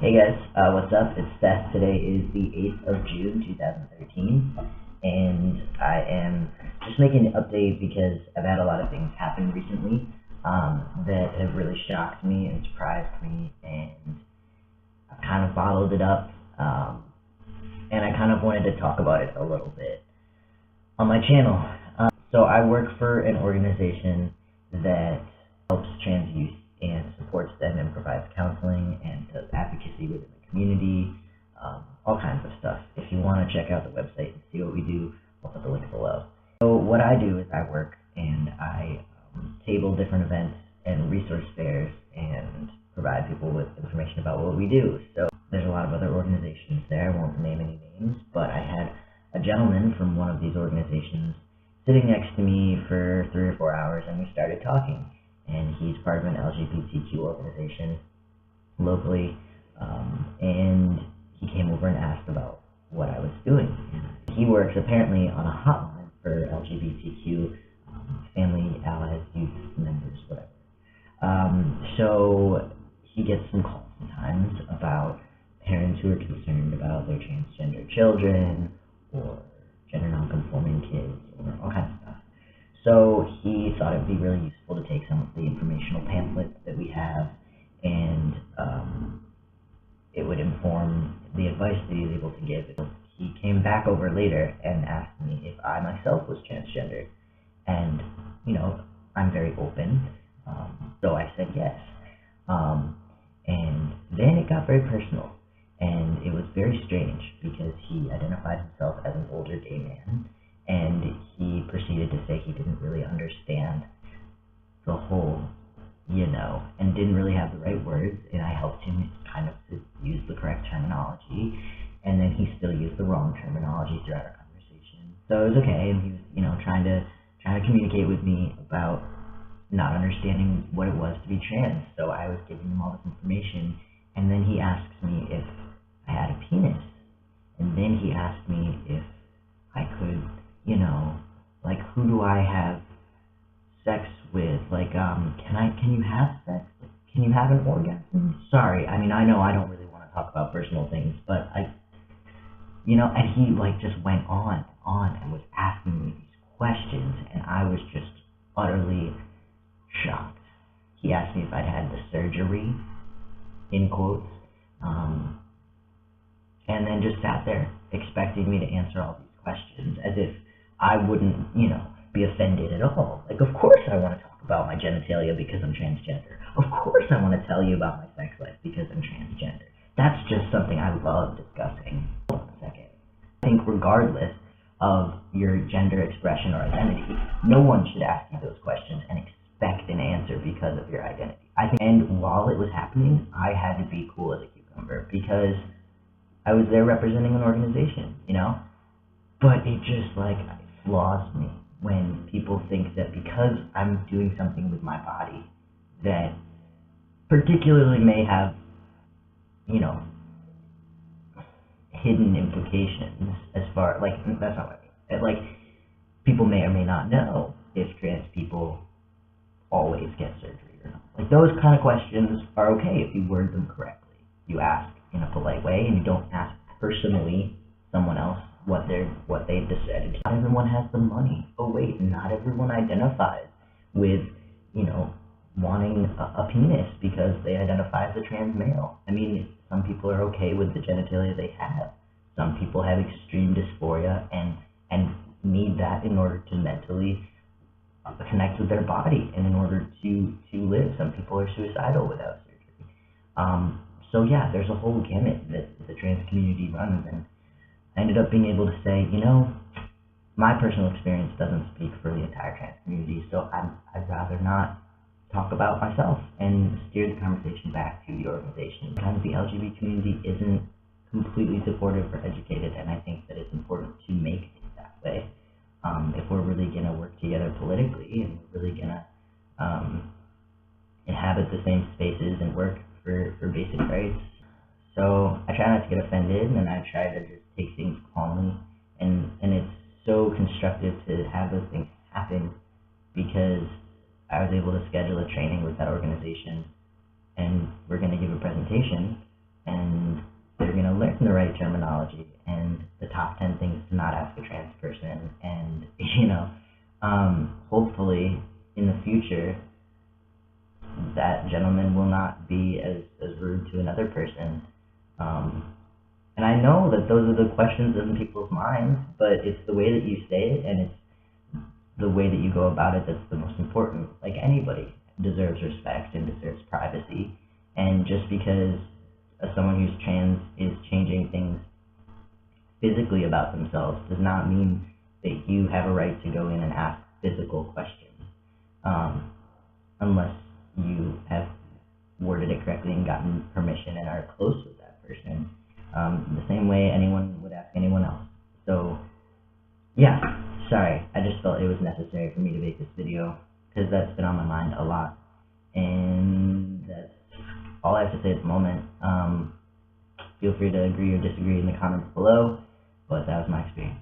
Hey guys, what's up? It's Seth. Today is the 8th of June, 2013, and I am just making an update because I've had a lot of things happen recently that have really shocked me and surprised me, and I've kind of bottled it up, and I kind of wanted to talk about it a little bit on my channel. So I work for an organization that helps trans youth and supports them and provides counseling and does advocacy within the community, all kinds of stuff. If you want to check out the website and see what we do, I'll put the link below. So what I do is I work and I table different events and resource fairs and provide people with information about what we do. So there's a lot of other organizations there. I won't name any names, but I had a gentleman from one of these organizations sitting next to me for 3 or 4 hours, and we started talking. And he's part of an LGBTQ organization locally, and he came over and asked about what I was doing. And he works apparently on a hotline for LGBTQ family, allies, youth members, whatever. So he gets some calls sometimes about parents who are concerned about their transgender children or gender nonconforming kids or all kinds of stuff. So he thought it would be really useful to take some of the informational pamphlets that we have, and it would inform the advice that he was able to give. He came back over later and asked me if I myself was transgender, and I'm very open, so I said yes. And then it got very personal, and it was very strange because he identified himself as an older gay man. And he proceeded to say he didn't really understand the whole, and didn't really have the right words, and I helped him kind of to use the correct terminology, and then he still used the wrong terminology throughout our conversation. So it was okay, and he was, trying to communicate with me about not understanding what it was to be trans. So I was giving him all this information, and then he asks me if I had a penis, and then he asked me if I could, like, who do I have sex with? Like, can you have sex? Like, can you have an orgasm? Sorry, I know I don't really want to talk about personal things, but and he, just went on and was asking me these questions, and I was just utterly shocked. He asked me if I'd had the surgery, in quotes, and then just sat there expecting me to answer all these questions as if I wouldn't, be offended at all. Like, of course I want to talk about my genitalia because I'm transgender. Of course I want to tell you about my sex life because I'm transgender. That's just something I love discussing. Hold on a second. I think regardless of your gender expression or identity, no one should ask you those questions and expect an answer because of your identity. And while it was happening, I had to be cool as a cucumber because I was there representing an organization, But it just, flaws me when people think that because I'm doing something with my body that particularly may have, hidden implications as far, that's not what I mean. People may or may not know if trans people always get surgery or not. Those kind of questions are okay if you word them correctly. You ask in a polite way, and you don't ask personally someone else what they've decided. Not everyone has the money. Oh wait, not everyone identifies with, wanting a penis because they identify as a trans male. Some people are okay with the genitalia they have. Some people have extreme dysphoria and need that in order to mentally connect with their body and in order to live. Some people are suicidal without surgery. So yeah, there's a whole gamut that the trans community runs, and I ended up being able to say, my personal experience doesn't speak for the entire trans community, so I'd rather not talk about myself and steer the conversation back to the organization. Sometimes the LGBT community isn't completely supportive or educated, and I think that it's important to make it that way. If we're really going to work together politically and we're really going to inhabit the same spaces and work for basic rights. So I try not to get offended, and I try to just take things calmly, and it's so constructive to have those things happen because I was able to schedule a training with that organization, and we're going to give a presentation, and they're going to learn the right terminology and the top 10 things to not ask a trans person, and hopefully in the future that gentleman will not be as rude to another person. And I know that those are the questions in people's minds, but it's the way that you say it and it's the way that you go about it that's the most important. Like, anybody deserves respect and deserves privacy, and just because someone who's trans is changing things physically about themselves does not mean that you have a right to go in and ask physical questions, unless you have worded it correctly and gotten permission and are close with that person, the same way anyone would ask anyone else. So yeah, sorry, I just felt it was necessary for me to make this video because that's been on my mind a lot, and that's all I have to say at the moment. Feel free to agree or disagree in the comments below, but that was my experience.